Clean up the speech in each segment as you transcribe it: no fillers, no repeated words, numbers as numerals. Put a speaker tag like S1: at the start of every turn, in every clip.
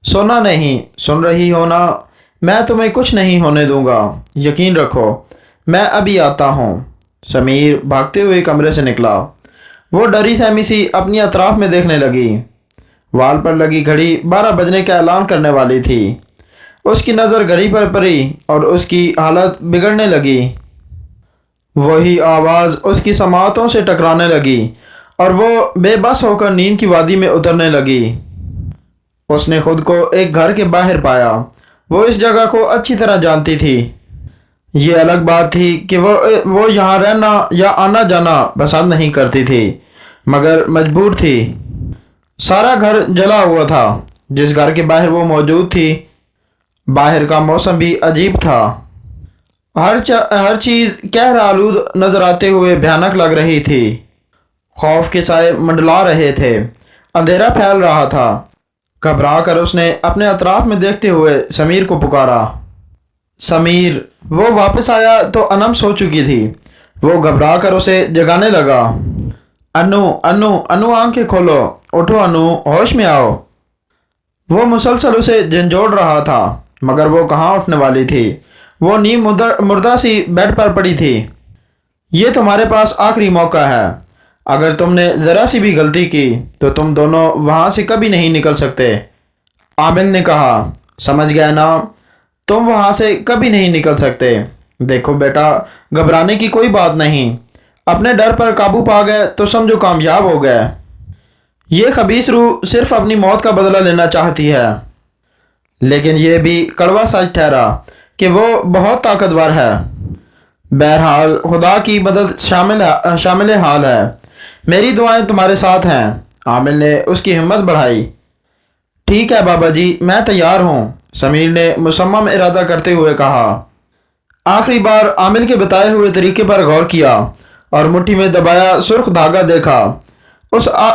S1: सुना नहीं, सुन रही हो ना? मैं तुम्हें कुछ नहीं होने दूंगा, यकीन रखो। मैं अभी आता हूँ। समीर भागते हुए कमरे से निकला। वो डरी सहमी सी अपनी अतराफ में देखने लगी। वाल पर लगी घड़ी 12 बजने का ऐलान करने वाली थी। उसकी नज़र घड़ी पर पड़ी और उसकी हालत बिगड़ने लगी। वही आवाज़ उसकी समातों से टकराने लगी और वो बेबस होकर नींद की वादी में उतरने लगी। उसने खुद को एक घर के बाहर पाया। वो इस जगह को अच्छी तरह जानती थी। ये अलग बात थी कि वो यहाँ रहना या आना जाना पसंद नहीं करती थी, मगर मजबूर थी। सारा घर जला हुआ था। जिस घर के बाहर वो मौजूद थी, बाहर का मौसम भी अजीब था। हर चीज़ कहर आलूद नजर आते हुए भयानक लग रही थी। खौफ के साए मंडला रहे थे। अंधेरा फैल रहा था। घबरा कर उसने अपने अतराफ में देखते हुए समीर को पुकारा। समीर! वो वापस आया तो अनम सो चुकी थी। वो घबरा कर उसे जगाने लगा। अनु, अनु, अनु, आंखें खोलो, उठो अनु, होश में आओ। वो मुसलसल उसे झंझोड़ रहा था, मगर वो कहाँ उठने वाली थी। वो नीम मुर्दा सी बेड पर पड़ी थी। ये तुम्हारे पास आखिरी मौका है। अगर तुमने ज़रा सी भी गलती की तो तुम दोनों वहाँ से कभी नहीं निकल सकते। आमिल ने कहा। समझ गए ना? तुम वहाँ से कभी नहीं निकल सकते। देखो बेटा, घबराने की कोई बात नहीं। अपने डर पर काबू पा गए तो समझो कामयाब हो गए। ये खबीस रूह सिर्फ अपनी मौत का बदला लेना चाहती है, लेकिन ये भी कड़वा सच ठहरा कि वो बहुत ताकतवर है। बहरहाल खुदा की मदद शामिल हाल है। मेरी दुआएं तुम्हारे साथ हैं। आमिल ने उसकी हिम्मत बढ़ाई। ठीक है बाबा जी, मैं तैयार हूँ, समीर ने मुसम्मम इरादा करते हुए कहा। आखिरी बार आमिल के बताए हुए तरीके पर गौर किया और मुट्ठी में दबाया सुर्ख धागा देखा।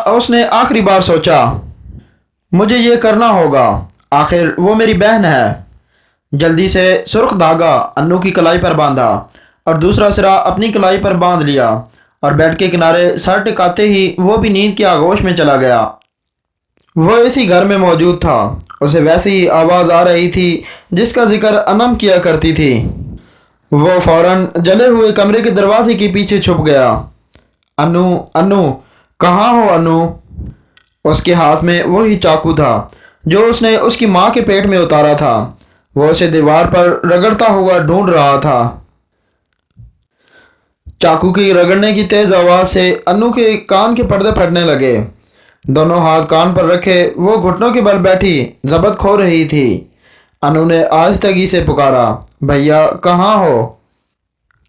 S1: उसने आखिरी बार सोचा, मुझे ये करना होगा। आखिर वो मेरी बहन है। जल्दी से सुर्ख धागा अन्नू की कलाई पर बांधा और दूसरा सिरा अपनी कलाई पर बांध लिया और बेड के किनारे सर टिकाते ही वो भी नींद के आगोश में चला गया। वो इसी घर में मौजूद था। उसे वैसी ही आवाज़ आ रही थी जिसका जिक्र अनम किया करती थी। वो फौरन जले हुए कमरे के दरवाजे के पीछे छुप गया। अनु, अनु, कहाँ हो अनु? उसके हाथ में वही चाकू था जो उसने उसकी माँ के पेट में उतारा था। वो उसे दीवार पर रगड़ता हुआ ढूंढ रहा था। चाकू की रगड़ने की तेज आवाज़ से अनु के कान के पर्दे फटने लगे। दोनों हाथ कान पर रखे वो घुटनों के बल बैठी जबत खो रही थी। अनु ने आहिस्तगी से पुकारा, भैया कहाँ हो?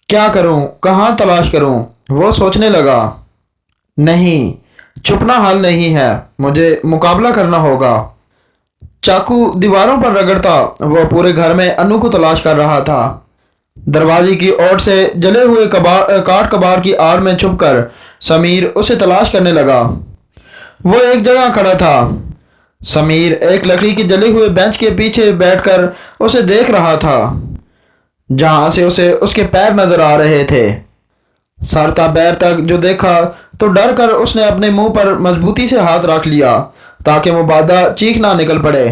S1: क्या करूं, कहाँ तलाश करूं? वो सोचने लगा। नहीं, छुपना हल नहीं है, मुझे मुकाबला करना होगा। चाकू दीवारों पर रगड़ता वो पूरे घर में अनु को तलाश कर रहा था। दरवाजे की ओर से जले हुए काट कबाड़ की आड़ में छुपकर समीर उसे तलाश करने लगा। वो एक जगह खड़ा था। समीर एक लकड़ी के जले हुए बेंच के पीछे बैठकर उसे देख रहा था, जहां से उसे उसके पैर नजर आ रहे थे। सर था पैर तक जो देखा तो डर कर उसने अपने मुंह पर मजबूती से हाथ रख लिया ताकि मुबादा चीख ना निकल पड़े।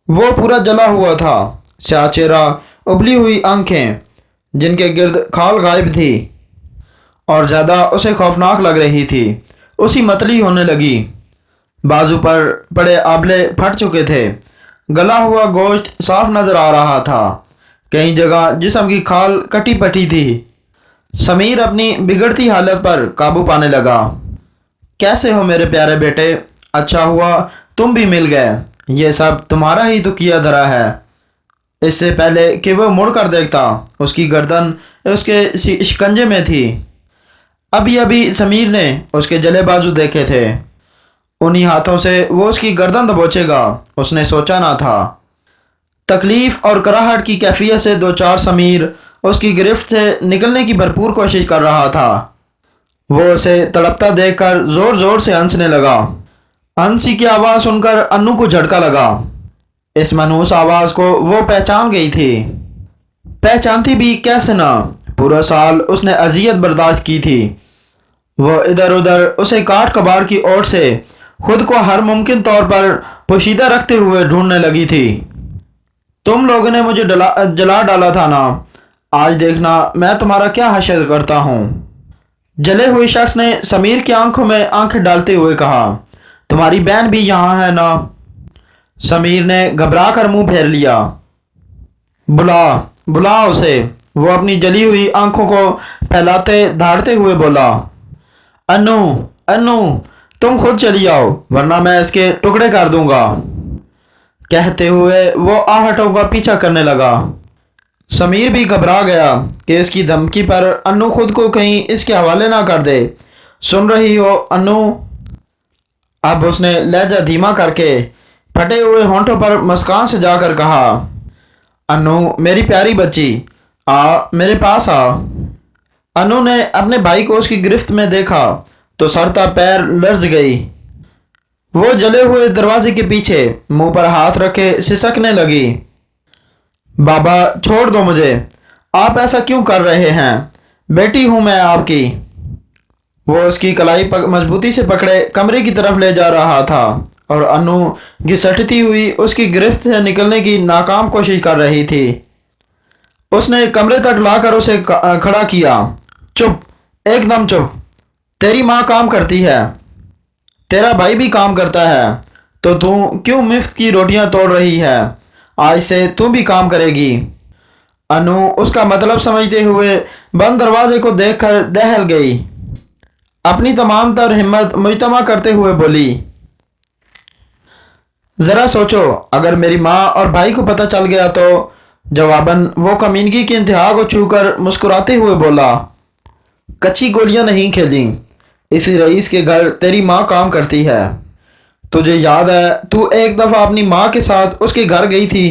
S1: वो पूरा जला हुआ था। स्याह चेहरा, उबली हुई आंखें जिनके गिर्द खाल गायब थी और ज़्यादा उसे खौफनाक लग रही थी, उसी मतली होने लगी। बाजू पर पड़े आबले फट चुके थे। गला हुआ गोश्त साफ नजर आ रहा था। कई जगह जिस्म की खाल कटी पटी थी। समीर अपनी बिगड़ती हालत पर काबू पाने लगा। कैसे हो मेरे प्यारे बेटे? अच्छा हुआ तुम भी मिल गए। ये सब तुम्हारा ही तो किया धरा है। इससे पहले कि वो मुड़ कर देखता, उसकी गर्दन उसके शिकंजे में थी। अभी अभी समीर ने उसके जले बाजू देखे थे। उन्हीं हाथों से वो उसकी गर्दन दबोचेगा उसने सोचा ना था। तकलीफ और कराहट की कैफियत से दो चार समीर उसकी गिरफ्त से निकलने की भरपूर कोशिश कर रहा था। वो उसे तड़पता देखकर जोर जोर से हंसने लगा। हंसी की आवाज़ सुनकर अन्नू को झटका लगा। इस मनहूस आवाज़ को वो पहचान गई थी। पहचानती भी कैसे ना, पूरा साल उसने अजियत बर्दाश्त की थी। वो इधर उधर उसे काट कबाड़ की ओर से खुद को हर मुमकिन तौर पर पोशीदा रखते हुए ढूंढने लगी थी। तुम लोगों ने मुझे जला डाला था ना, आज देखना मैं तुम्हारा क्या हश्र करता हूँ। जले हुए शख्स ने समीर की आंखों में आंखें डालते हुए कहा, तुम्हारी बहन भी यहाँ है ना? समीर ने घबरा कर मुंह फेर लिया। बुला बुला उसे, वो अपनी जली हुई आंखों को फैलाते धारते हुए बोला। अनु अनु, तुम खुद चली आओ वरना मैं इसके टुकड़े कर दूंगा। कहते हुए वो आहटों का पीछा करने लगा। समीर भी घबरा गया कि इसकी धमकी पर अनु खुद को कहीं इसके हवाले ना कर दे। सुन रही हो अनु? अब उसने लहजा धीमा करके फटे हुए होंठों पर मुस्कान से जाकर कहा, अनु मेरी प्यारी बच्ची, आ मेरे पास आ। अनु ने अपने भाई को उसकी गिरफ्त में देखा तो सरता पैर लर्ज गई। वो जले हुए दरवाजे के पीछे मुंह पर हाथ रखे सिसकने लगी। बाबा छोड़ दो मुझे, आप ऐसा क्यों कर रहे हैं? बेटी हूं मैं आपकी। वो उसकी कलाई मजबूती से पकड़े कमरे की तरफ ले जा रहा था और अनु घिसटती हुई उसकी गिरफ्त से निकलने की नाकाम कोशिश कर रही थी। उसने कमरे तक लाकर उसे खड़ा किया। चुप, एकदम चुप। तेरी माँ काम करती है, तेरा भाई भी काम करता है, तो तू क्यों मुफ्त की रोटियां तोड़ रही है? आज से तू भी काम करेगी। अनु उसका मतलब समझते हुए बंद दरवाजे को देखकर दहल गई। अपनी तमाम तर हिम्मत मुजतमा करते हुए बोली, ज़रा सोचो अगर मेरी माँ और भाई को पता चल गया तो। जवाबन वो कमीनगी की इंतहा को छूकर मुस्कुराते हुए बोला, कच्ची गोलियां नहीं खेली, इसी रईस के घर तेरी माँ काम करती है। तुझे याद है तू एक दफ़ा अपनी माँ के साथ उसके घर गई थी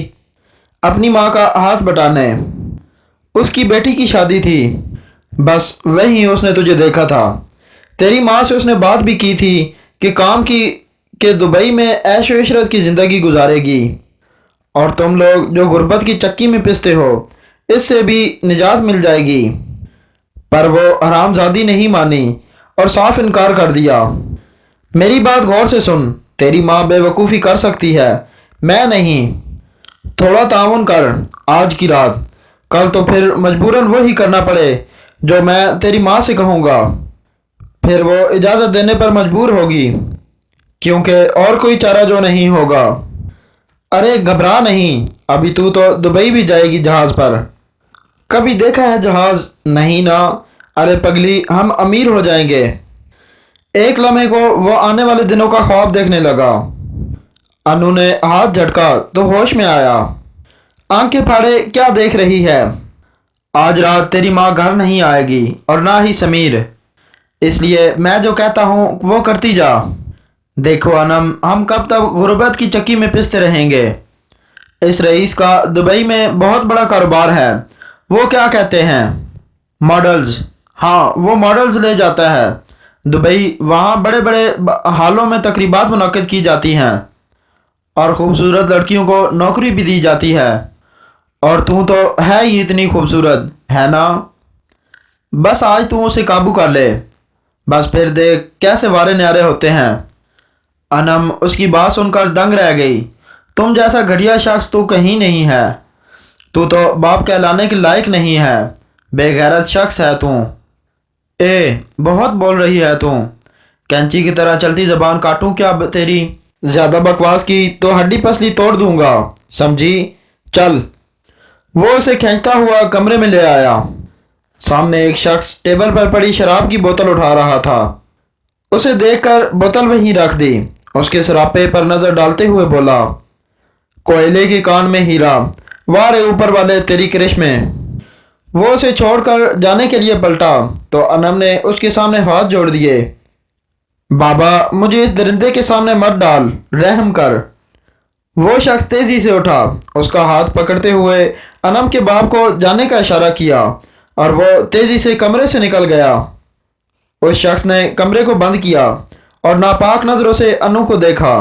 S1: अपनी माँ का हाथ बटाने। उसकी बेटी की शादी थी, बस वहीं उसने तुझे देखा था। तेरी माँ से उसने बात भी की थी कि काम की के दुबई में ऐशो इशरत की ज़िंदगी गुजारेगी और तुम लोग जो गुर्बत की चक्की में पिसते हो इससे भी निजात मिल जाएगी। पर वो हरामजादी नहीं मानी और साफ इनकार कर दिया। मेरी बात गौर से सुन, तेरी माँ बेवकूफ़ी कर सकती है, मैं नहीं। थोड़ा ताउन कर आज की रात, कल तो फिर मजबूरन वो ही करना पड़े जो मैं तेरी माँ से कहूँगा। फिर वो इजाज़त देने पर मजबूर होगी क्योंकि और कोई चारा जो नहीं होगा। अरे घबरा नहीं, अभी तू तो दुबई भी जाएगी जहाज़ पर। कभी देखा है जहाज़? नहीं ना। अरे पगली, हम अमीर हो जाएंगे। एक लम्हे को वो आने वाले दिनों का ख्वाब देखने लगा। अनु ने हाथ झटका तो होश में आया। आंखें फाड़े क्या देख रही है? आज रात तेरी माँ घर नहीं आएगी और ना ही समीर, इसलिए मैं जो कहता हूँ वो करती जा। देखो अनम, हम कब तक गुर्बत की चक्की में पिसते रहेंगे? इस रईस का दुबई में बहुत बड़ा कारोबार है। वो क्या कहते हैं, मॉडल्स। हाँ, वो मॉडल्स ले जाता है दुबई। वहाँ बड़े बड़े हालों में तकरीबात मुनक्किद की जाती हैं और ख़ूबसूरत लड़कियों को नौकरी भी दी जाती है। और तू तो है ही इतनी खूबसूरत, है ना? बस आज तू उसे काबू कर ले, बस फिर देख कैसे वारे न्यारे होते हैं। अनम उसकी बात सुनकर दंग रह गई। तुम जैसा घटिया शख्स तो कहीं नहीं है। तू तो बाप कहलाने के लायक नहीं है, बेगैरत शख्स है तू। बहुत बोल रही है तू। कैंची की तरह चलती ज़बान काटूं क्या तेरी? ज़्यादा बकवास की तो हड्डी पसली तोड़ दूंगा, समझी? चल। वो उसे खींचता हुआ कमरे में ले आया। सामने एक शख्स टेबल पर पड़ी शराब की बोतल उठा रहा था। उसे देखकर बोतल वहीं रख दी। उसके सरापे पर नज़र डालते हुए बोला, कोयले के कान में हीरा, वाह रे ऊपर वाले तेरी करिश्मे। वो उसे छोड़कर जाने के लिए पलटा तो अनम ने उसके सामने हाथ जोड़ दिए। बाबा, मुझे इस दरिंदे के सामने मत डाल, रहम कर। वो शख्स तेज़ी से उठा, उसका हाथ पकड़ते हुए अनम के बाप को जाने का इशारा किया और वो तेज़ी से कमरे से निकल गया। उस शख्स ने कमरे को बंद किया और नापाक नज़रों से अनु को देखा।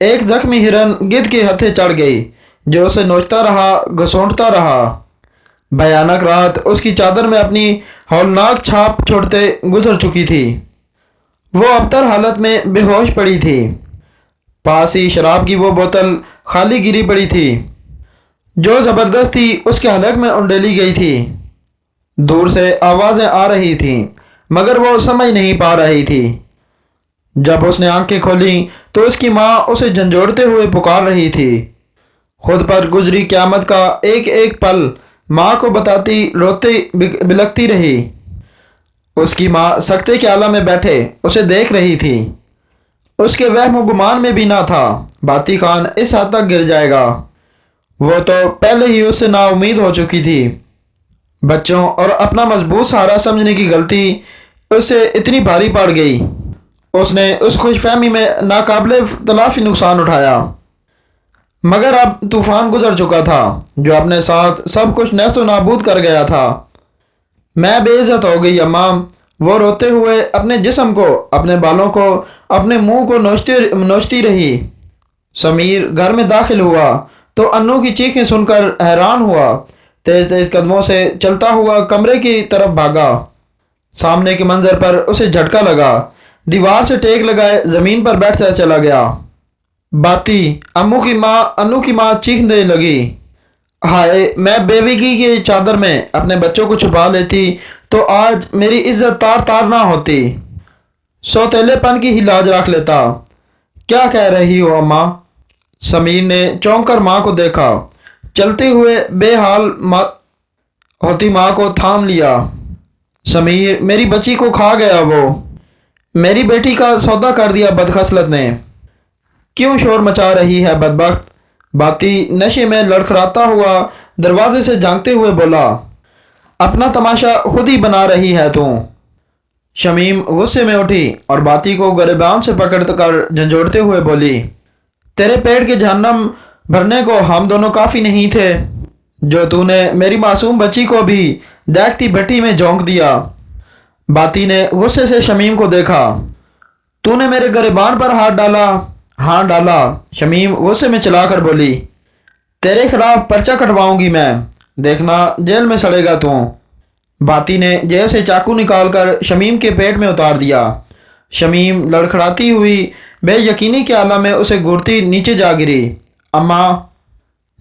S1: एक जख्मी हिरन गिद्ध के हत्थे चढ़ गई जो उसे नोचता रहा, घसोंटता रहा। भयानक रात उसकी चादर में अपनी हौलनाक छाप छोड़ते गुजर चुकी थी। وہ ابتر حالت میں بے ہوش پڑی تھی۔ پاس ہی شراب کی وہ بوتل خالی گری پڑی تھی جو زبردستی اس کے حلق میں انڈیلی گئی تھی۔ دور سے آوازیں آ رہی تھیں مگر وہ سمجھ نہیں پا رہی تھی۔ جب اس نے آنکھیں کھولیں تو اس کی ماں اسے جھنجھوڑتے ہوئے پکار رہی تھی۔ خود پر گزری قیامت کا ایک ایک پل ماں کو بتاتی روتی بلکتی رہی۔ اس کی ماں سکتے کے عالم میں بیٹھے اسے دیکھ رہی تھی۔ اس کے وہم و گمان میں بھی نہ تھا باتی خان اس حد تک گر جائے گا۔ وہ تو پہلے ہی اس سے نا امید ہو چکی تھی۔ بچوں اور اپنا مضبوط سہارا سمجھنے کی غلطی اس سے اتنی بھاری پڑ گئی۔ اس نے اس خوش فہمی میں ناقابل تلافی نقصان اٹھایا۔ مگر اب طوفان گزر چکا تھا جو اپنے ساتھ سب کچھ نیست و نابود کر گیا تھا۔ میں بے عزت ہو گئی اماں، وہ روتے ہوئے اپنے جسم کو، اپنے بالوں کو، اپنے منہ کو نوچتی رہی۔ سمیر گھر میں داخل ہوا تو انو کی چیخیں سن کر حیران ہوا۔ تیز تیز قدموں سے چلتا ہوا کمرے کی طرف بھاگا۔ سامنے کے منظر پر اسے جھٹکا لگا، دیوار سے ٹیک لگائے زمین پر بیٹھتا چلا گیا۔ باتی انو کی ماں چیخنے لگی، ہائے میں بیوگی کی چادر میں اپنے بچوں کو چھپا لیتی تو آج میری عزت تار تار نہ ہوتی، سوتیلے پن کی ہی لاج رکھ لیتا۔ کیا کہہ رہی ہو اماں؟ سمیر نے چونک کر ماں کو دیکھا، چلتے ہوئے بے حال ہوتی ماں کو تھام لیا۔ سمیر میری بچی کو کھا گیا، وہ میری بیٹی کا سودا کر دیا بدخصلت نے۔ کیوں شور مچا رہی ہے بدبخت؟ باتی نشے میں لڑکھڑاتا ہوا دروازے سے جھانکتے ہوئے بولا، اپنا تماشا خود ہی بنا رہی ہے تو۔ شمیم غصے میں اٹھی اور باتی کو گریبان سے پکڑ کر جھنجھوڑتے ہوئے بولی، تیرے پیٹ کے جہنم بھرنے کو ہم دونوں کافی نہیں تھے جو تو نے میری معصوم بچی کو بھی دیکھتی بھٹی میں جھونک دیا۔ باتی نے غصے سے شمیم کو دیکھا، تو نے میرے گریبان پر ہاتھ ڈالا؟ ہاں ڈالا، شمیم غصے میں چلا کر بولی، تیرے خلاف پرچہ کٹواؤں گی میں، دیکھنا جیل میں سڑے گا تو۔ باتی نے جیب سے چاقو نکال کر شمیم کے پیٹ میں اتار دیا۔ شمیم لڑکھڑاتی ہوئی بے یقینی کے عالم میں اسے گھورتی نیچے جا گری۔ اماں!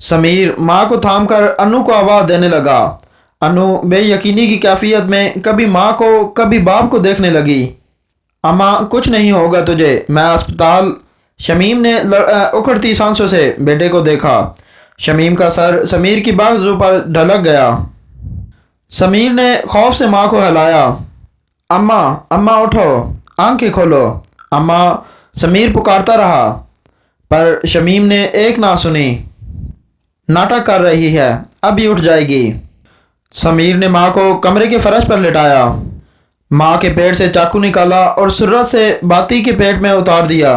S1: سمیر ماں کو تھام کر انو کو آواز دینے لگا۔ انو بے یقینی کی کیفیت میں کبھی ماں کو کبھی باپ کو دیکھنے لگی۔ اماں کچھ نہیں ہوگا تجھے، میں اسپتال۔ شمیم نے اکھڑتی سانسوں سے بیٹے کو دیکھا۔ شمیم کا سر سمیر کی بازو پر ڈھلک گیا۔ سمیر نے خوف سے ماں کو ہلایا، اماں اماں اٹھو، آنکھیں کھولو اماں۔ سمیر پکارتا رہا پر شمیم نے ایک نہ سنی۔ ناٹک کر رہی ہے، ابھی اٹھ جائے گی۔ سمیر نے ماں کو کمرے کے فرش پر لٹایا، ماں کے پیٹ سے چاقو نکالا اور سرت سے باتی کے پیٹ میں اتار دیا۔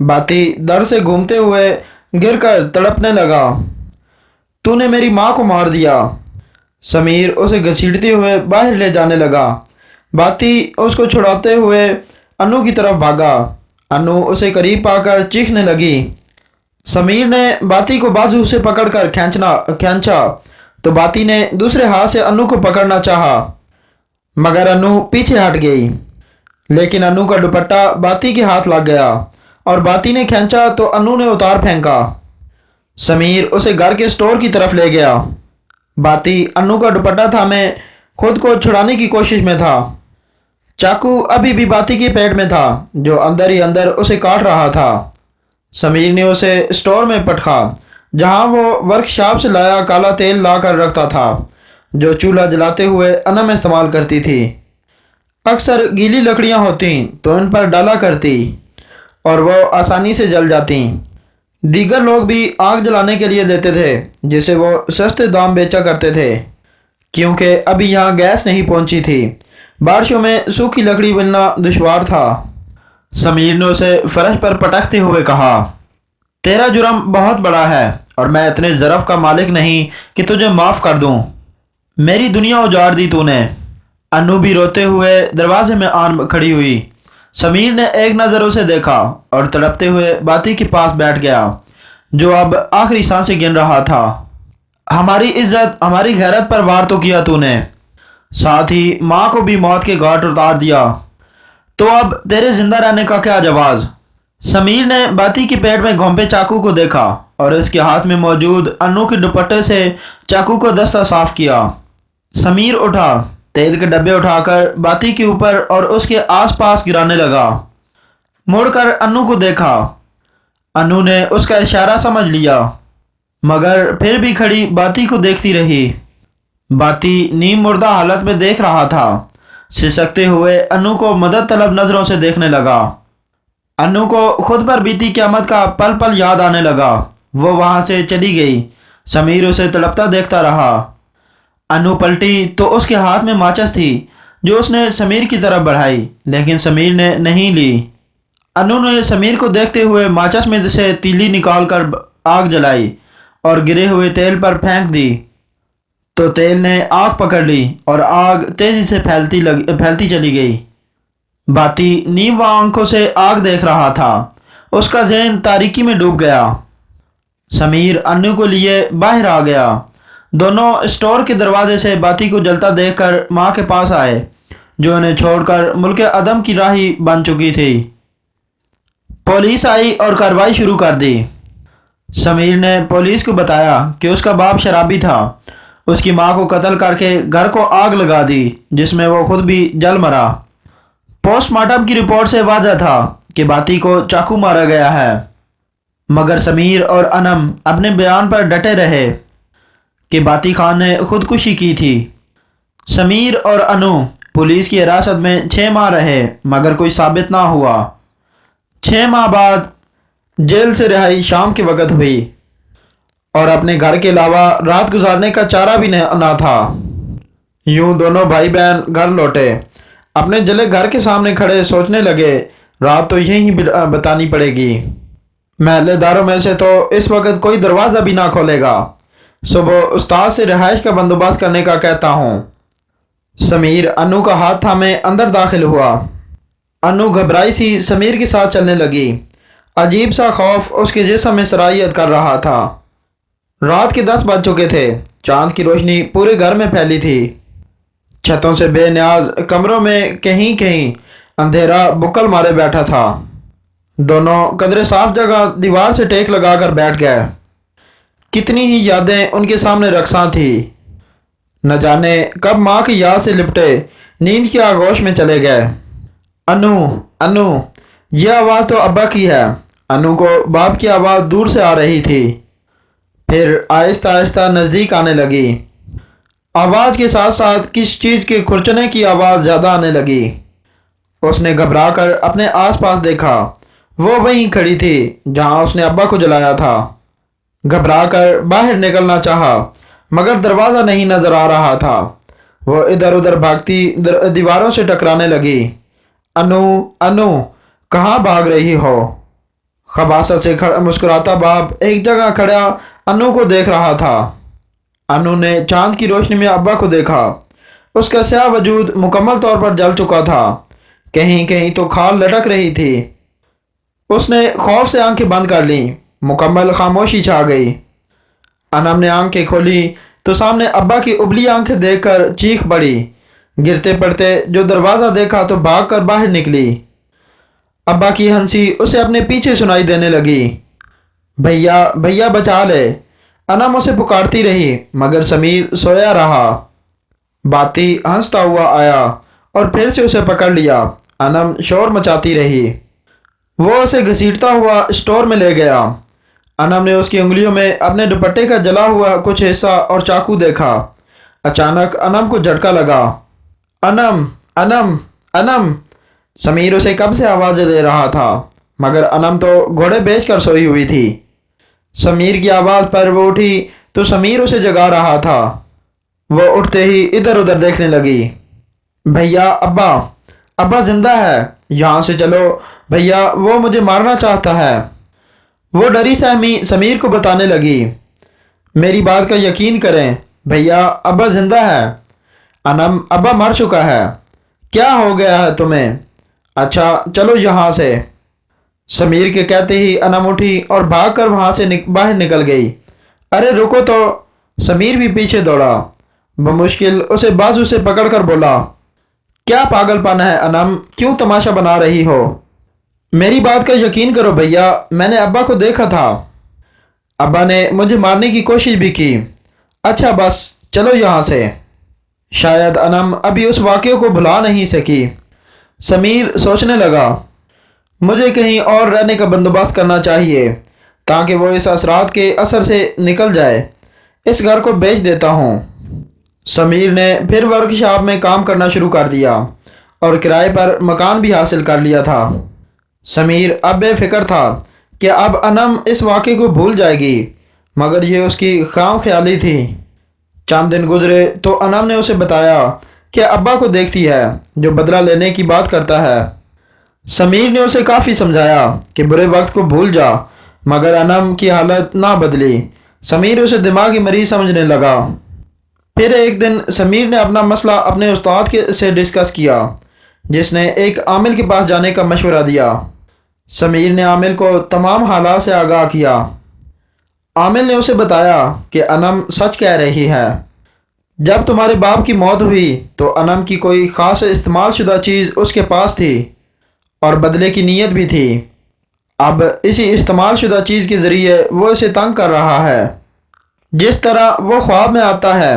S1: باتی درد سے گھومتے ہوئے گر کر تڑپنے لگا، تو نے میری ماں کو مار دیا۔ سمیر اسے گھسیٹتے ہوئے باہر لے جانے لگا۔ باتی اس کو چھڑاتے ہوئے انو کی طرف بھاگا۔ انو اسے قریب پا کر چیخنے لگی۔ سمیر نے باتی کو بازو سے پکڑ کر کھینچا تو باتی نے دوسرے ہاتھ سے انو کو پکڑنا چاہا مگر انو پیچھے ہٹ گئی۔ لیکن انو کا دوپٹہ باتی کے ہاتھ لگ گیا اور باتی نے کھینچا تو انو نے اتار پھینکا۔ سمیر اسے گھر کے سٹور کی طرف لے گیا۔ باتی انو کا دوپٹہ تھامے خود کو چھڑانے کی کوشش میں تھا۔ چاقو ابھی بھی باتی کے پیٹ میں تھا جو اندر ہی اندر اسے کاٹ رہا تھا۔ سمیر نے اسے سٹور میں پٹکا جہاں وہ ورک شاپ سے لایا کالا تیل لا کر رکھتا تھا جو چولہا جلاتے ہوئے انم استعمال کرتی تھی۔ اکثر گیلی لکڑیاں ہوتی تو ان پر ڈالا کرتی اور وہ آسانی سے جل جاتی۔ دیگر لوگ بھی آگ جلانے کے لیے دیتے تھے جسے وہ سستے دام بیچا کرتے تھے کیونکہ ابھی یہاں گیس نہیں پہنچی تھی۔ بارشوں میں سوکھی لکڑی ملنا دشوار تھا۔ سمیر نے اسے فرش پر پٹکتے ہوئے کہا، تیرا جرم بہت بڑا ہے اور میں اتنے ظرف کا مالک نہیں کہ تجھے معاف کر دوں۔ میری دنیا اجاڑ دی تو نے۔ انو بھی روتے ہوئے دروازے میں آن کھڑی ہوئی۔ سمیر نے ایک نظر اسے دیکھا اور تڑپتے ہوئے باتی کے پاس بیٹھ گیا جو اب آخری سانسیں گن رہا تھا۔ ہماری عزت، ہماری غیرت پر وار تو کیا تو نے، ساتھ ہی ماں کو بھی موت کے گھاٹ اتار دیا۔ तो अब तेरे जिंदा रहने का क्या जवाज। समीर ने बाती के पेट में घोंपे चाकू को देखा और इसके हाथ में मौजूद अन्नू के दुपट्टे से चाकू को दस्ता साफ किया। समीर उठा, तेल के डब्बे उठाकर बाती के ऊपर और उसके आसपास गिराने लगा। मुड़कर अन्नू को देखा। अन्नू ने उसका इशारा समझ लिया, मगर फिर भी खड़ी बाती को देखती रही। बाती नीम मुर्दा हालत में देख रहा था। सिसकते हुए अन्नू को मदद तलब नजरों से देखने लगा। अन्नू को खुद पर बीती क़यामत का पल पल याद आने लगा। वो वहां से चली गई। समीर उसे तड़पता देखता रहा। अन्नू पलटी तो उसके हाथ में माचिस थी, जो उसने समीर की तरफ बढ़ाई, लेकिन समीर ने नहीं ली। अन्नू ने समीर को देखते हुए माचिस में से तीली निकालकर आग जलाई और गिरे हुए तेल पर फेंक दी, तो तेल ने आग पकड़ ली और आग तेजी से फैलती चली गई। बाती नीम आंखों से आग देख रहा था। उसका ज़हन तारीकी में डूब गया। समीर अन्नू को लिए बाहर आ गया। दोनों स्टोर के दरवाजे से बाती को जलता देखकर माँ के पास आए, जो उन्हें छोड़कर मुल्क अदम की राही बन चुकी थी। पुलिस आई और कार्रवाई शुरू कर दी। समीर ने पुलिस को बताया कि उसका बाप शराबी था। उसकी माँ को कत्ल करके घर को आग लगा दी, जिसमें वो खुद भी जल मरा। पोस्टमार्टम की रिपोर्ट से वाज़ह था कि बाती को चाकू मारा गया है, मगर समीर और अनम अपने बयान पर डटे रहे कि बाती खान ने खुदकुशी की थी। समीर और अनु पुलिस की हिरासत में 6 माह रहे, मगर कोई साबित ना हुआ। 6 माह बाद जेल से रिहाई शाम के वक़्त हुई और अपने घर के अलावा रात गुजारने का चारा भी ना था। यूं दोनों भाई बहन घर लौटे। अपने जले घर के सामने खड़े सोचने लगे, रात तो यहीं बतानी पड़ेगी। महल्लेदारों में से तो इस वक्त कोई दरवाज़ा भी ना खोलेगा। सुबह उस्ताद से रिहाइश का बंदोबस्त करने का कहता हूँ। समीर अनु का हाथ थामे अंदर दाखिल हुआ। अनु घबराई सी समीर के साथ चलने लगी। अजीब सा खौफ उसके जिस्म में सरायत कर रहा था। रात के 10 बज चुके थे। चांद की रोशनी पूरे घर में फैली थी। छतों से बेनियाज कमरों में कहीं कहीं अंधेरा बुक्कल मारे बैठा था। दोनों कदरे साफ जगह दीवार से टेक लगाकर बैठ गए। कितनी ही यादें उनके सामने रक्सा थी। न जाने कब माँ की याद से लिपटे नींद की आगोश में चले गए। अनु अनु, यह आवाज़ तो अब्बा की है। अनु को बाप की आवाज़ दूर से आ रही थी, फिर आहिस्ता आहिस्ता नज़दीक आने लगी। आवाज़ के साथ साथ किस चीज़ के खुरचने की आवाज़ ज़्यादा आने लगी। उसने घबरा कर अपने आसपास देखा। वो वहीं खड़ी थी जहां उसने अब्बा को जलाया था। घबरा कर बाहर निकलना चाहा, मगर दरवाज़ा नहीं नज़र आ रहा था। वो इधर उधर भागती दीवारों से टकराने लगी। अनु अनु, कहाँ भाग रही हो? खबासत से मुस्कुराता बाप एक जगह खड़ा अनु को देख रहा था। अनु ने चांद की रोशनी में अब्बा को देखा। उसका स्याह वजूद मुकम्मल तौर पर जल चुका था। कहीं कहीं तो खाल लटक रही थी। उसने खौफ से आंखें बंद कर लीं। मुकम्मल खामोशी छा गई। अनम ने आंखें खोली तो सामने अब्बा की उबली आंखें देखकर चीख पड़ी। गिरते पड़ते जो दरवाज़ा देखा तो भागकर बाहर निकली। अब्बा की हंसी उसे अपने पीछे सुनाई देने लगी। भैया भैया, बचा ले। अनम उसे पुकारती रही, मगर समीर सोया रहा। बाती हंसता हुआ आया और फिर से उसे पकड़ लिया। अनम शोर मचाती रही। वो उसे घसीटता हुआ स्टोर में ले गया। अनम ने उसकी उंगलियों में अपने दुपट्टे का जला हुआ कुछ हिस्सा और चाकू देखा। अचानक अनम को झटका लगा। अनम अनम अनम, समीर उसे कब से आवाज़ें दे रहा था, मगर अनम तो घोड़े बेचकर सोई हुई थी। समीर की आवाज़ पर वो उठी तो समीर उसे जगा रहा था। वो उठते ही इधर उधर देखने लगी। भैया, अब्बा अब्बा जिंदा है, यहाँ से चलो भैया, वो मुझे मारना चाहता है। वो डरी सहमी समीर को बताने लगी। मेरी बात का यकीन करें भैया, अब्बा जिंदा है। अनम, अब्बा मर चुका है। क्या हो गया है तुम्हें? अच्छा चलो यहाँ से। समीर के कहते ही अनम उठी और भागकर वहाँ से बाहर निकल गई। अरे रुको तो। समीर भी पीछे दौड़ा। बमुश्किल उसे बाजू से पकड़कर बोला, کیا پاگل پن ہے انم، کیوں تماشا بنا رہی ہو؟ میری بات کا یقین کرو بھیا، میں نے ابا کو دیکھا تھا، ابا نے مجھے مارنے کی کوشش بھی کی۔ اچھا بس چلو یہاں سے۔ شاید انم ابھی اس واقعے کو بھلا نہیں سکی۔ سمیر سوچنے لگا، مجھے کہیں اور رہنے کا بندوبست کرنا چاہیے تاکہ وہ اس اثرات کے اثر سے نکل جائے۔ اس گھر کو بیچ دیتا ہوں۔ سمیر نے پھر ورکشاپ میں کام کرنا شروع کر دیا اور کرائے پر مکان بھی حاصل کر لیا تھا۔ سمیر اب بے فکر تھا کہ اب انم اس واقعے کو بھول جائے گی، مگر یہ اس کی خام خیالی تھی۔ چند دن گزرے تو انم نے اسے بتایا کہ ابا کو دیکھتی ہے جو بدلہ لینے کی بات کرتا ہے۔ سمیر نے اسے کافی سمجھایا کہ برے وقت کو بھول جا، مگر انم کی حالت نہ بدلی۔ سمیر اسے دماغی مریض سمجھنے لگا۔ پھر ایک دن سمیر نے اپنا مسئلہ اپنے استاد سے ڈسکس کیا، جس نے ایک عامل کے پاس جانے کا مشورہ دیا۔ سمیر نے عامل کو تمام حالات سے آگاہ کیا۔ عامل نے اسے بتایا کہ انم سچ کہہ رہی ہے۔ جب تمہارے باپ کی موت ہوئی تو انم کی کوئی خاص استعمال شدہ چیز اس کے پاس تھی اور بدلے کی نیت بھی تھی۔ اب اسی استعمال شدہ چیز کے ذریعے وہ اسے تنگ کر رہا ہے۔ جس طرح وہ خواب میں آتا ہے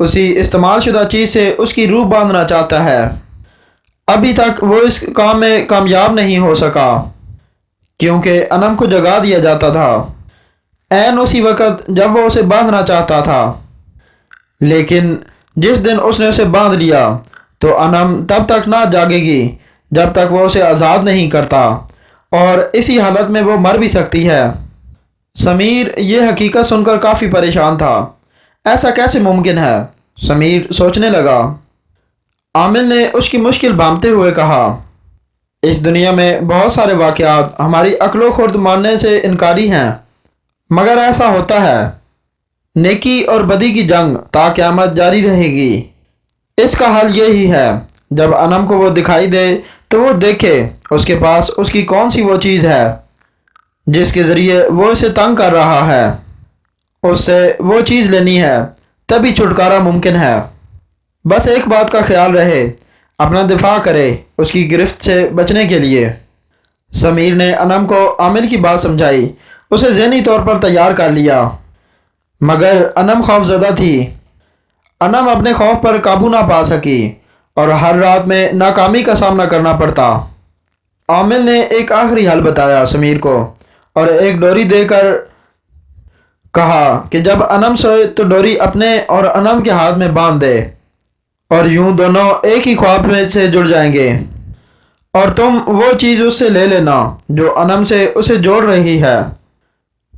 S1: اسی استعمال شدہ چیز سے اس کی روح باندھنا چاہتا ہے۔ ابھی تک وہ اس کام میں کامیاب نہیں ہو سکا کیونکہ انم کو جگا دیا جاتا تھا عین اسی وقت جب وہ اسے باندھنا چاہتا تھا، لیکن جس دن اس نے اسے باندھ لیا تو انم تب تک نہ جاگے گی جب تک وہ اسے آزاد نہیں کرتا، اور اسی حالت میں وہ مر بھی سکتی ہے۔ سمیر یہ حقیقت سن کر کافی پریشان تھا۔ ایسا کیسے ممکن ہے؟ سمیر سوچنے لگا۔ عامل نے اس کی مشکل بھانپتے ہوئے کہا، اس دنیا میں بہت سارے واقعات ہماری عقل و خرد ماننے سے انکاری ہیں، مگر ایسا ہوتا ہے۔ نیکی اور بدی کی جنگ تا قیامت جاری رہے گی۔ اس کا حل یہی ہے، جب انم کو وہ دکھائی دے تو وہ دیکھے اس کے پاس اس کی کون سی وہ چیز ہے جس کے ذریعے وہ اسے تنگ کر رہا ہے۔ اس سے وہ چیز لینی ہے، تبھی چھٹکارا ممکن ہے۔ بس ایک بات کا خیال رہے، اپنا دفاع کرے اس کی گرفت سے بچنے کے لیے۔ سمیر نے انم کو عامل کی بات سمجھائی، اسے ذہنی طور پر تیار کر لیا، مگر انم خوف زدہ تھی۔ انم اپنے خوف پر قابو نہ پا سکی اور ہر رات میں ناکامی کا سامنا کرنا پڑتا۔ عامل نے ایک آخری حل بتایا سمیر کو اور ایک ڈوری دے کر کہا کہ جب انم سوئے تو ڈوری اپنے اور انم کے ہاتھ میں باندھ دے، اور یوں دونوں ایک ہی خواب میں سے جڑ جائیں گے، اور تم وہ چیز اس سے لے لینا جو انم سے اسے جوڑ رہی ہے۔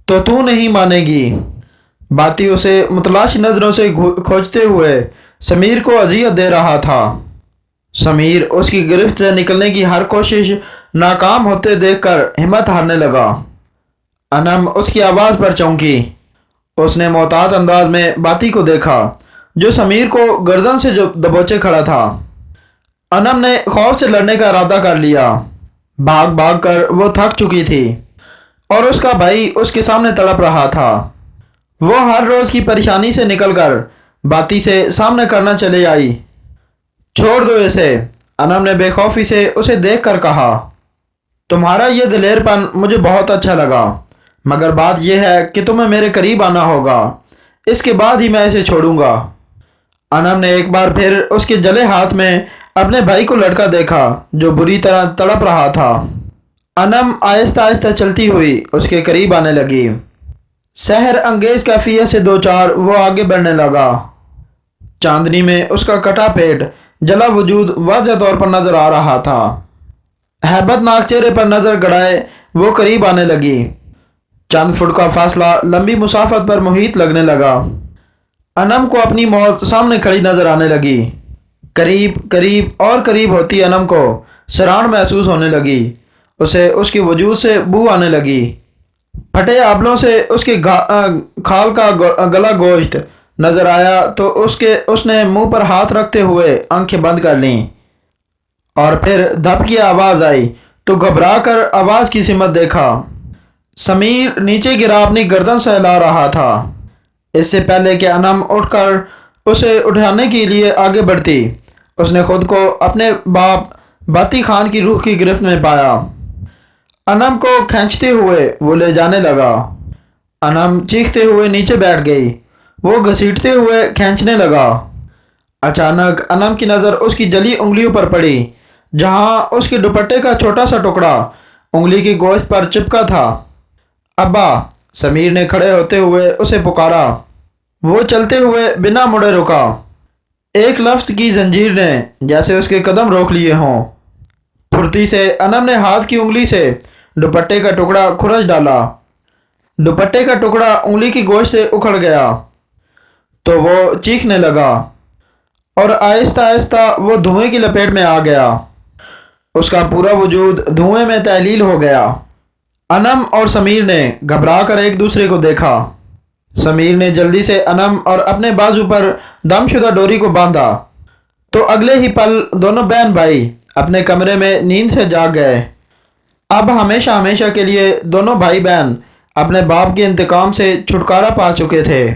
S1: تو نہیں مانے گی۔ باتی اسے متلاشی نظروں سے کھوجتے ہوئے سمیر کو اذیت دے رہا تھا۔ سمیر اس کی گرفت سے نکلنے کی ہر کوشش ناکام ہوتے دیکھ کر ہمت ہارنے لگا۔ انم اس کی آواز پر چونکی۔ اس نے محتاط انداز میں باتی کو دیکھا جو سمیر کو گردن سے دبوچے کھڑا تھا۔ انم نے خوف سے لڑنے کا ارادہ کر لیا۔ بھاگ بھاگ کر وہ تھک چکی تھی اور اس کا بھائی اس کے سامنے تڑپ رہا تھا۔ وہ ہر روز کی پریشانی سے نکل کر باتی سے سامنے کرنا چلے آئی۔ چھوڑ دو اسے، انم نے بے خوفی سے اسے دیکھ کر کہا۔ تمہارا یہ دلیر پن مجھے بہت اچھا لگا، مگر بات یہ ہے کہ تمہیں میرے قریب آنا ہوگا، اس کے بعد ہی میں اسے چھوڑوں گا۔ انم نے ایک بار پھر اس کے جلے ہاتھ میں اپنے بھائی کو لڑکا دیکھا جو بری طرح تڑپ رہا تھا۔ انم آہستہ آہستہ چلتی ہوئی اس کے قریب آنے لگی۔ سحر انگیز کیفیت سے دوچار وہ آگے بڑھنے لگا۔ چاندنی میں اس کا کٹا پیٹ، جلا وجود واضح طور پر نظر آ رہا تھا۔ ہیبت ناک چہرے پر نظر گڑائے وہ قریب آنے لگی۔ چند فٹ کا فاصلہ لمبی مسافت پر محیط لگنے لگا۔ انم کو اپنی موت سامنے کھڑی نظر آنے لگی۔ قریب قریب اور قریب ہوتی انم کو سران محسوس ہونے لگی۔ اسے اس کے وجود سے بو آنے لگی۔ پھٹے آبلوں سے اس کے کھال کا گلا گوشت نظر آیا تو اس نے منہ پر ہاتھ رکھتے ہوئے آنکھیں بند کر لیں، اور پھر دھپ کی آواز آئی تو گھبرا کر آواز کی سمت دیکھا۔ سمیر نیچے گرا اپنی گردن سہلا رہا تھا۔ اس سے پہلے کہ انم اٹھ کر اسے اٹھانے کے لیے آگے بڑھتی، اس نے خود کو اپنے باپ باتی خان کی روح کی گرفت میں پایا۔ انم کو کھینچتے ہوئے وہ لے جانے لگا۔ انم چیختے ہوئے نیچے بیٹھ گئی۔ وہ گھسیٹتے ہوئے کھینچنے لگا۔ اچانک انم کی نظر اس کی جلی انگلیوں پر پڑی، جہاں اس کے دوپٹے کا چھوٹا سا ٹکڑا انگلی کی گوشت پر چپکا تھا۔ ابا، سمیر نے کھڑے ہوتے ہوئے اسے پکارا۔ وہ چلتے ہوئے بنا مڑے رکا۔ ایک لفظ کی زنجیر نے جیسے اس کے قدم روک لیے ہوں۔ پھرتی سے انم نے ہاتھ کی انگلی سے دوپٹے کا ٹکڑا کھرچ ڈالا۔ دوپٹے کا ٹکڑا انگلی کی گوشت سے اکھڑ گیا تو وہ چیخنے لگا اور آہستہ آہستہ وہ دھوئیں کی لپیٹ میں آ گیا۔ اس کا پورا وجود دھوئیں میں تحلیل ہو گیا۔ انم اور سمیر نے گھبرا کر ایک دوسرے کو دیکھا۔ سمیر نے جلدی سے انم اور اپنے بازو پر دم شدہ ڈوری کو باندھا تو اگلے ہی پل دونوں بہن بھائی اپنے کمرے میں نیند سے جاگ گئے۔ اب ہمیشہ ہمیشہ کے لیے دونوں بھائی بہن اپنے باپ کے انتقام سے چھٹکارا پا چکے تھے۔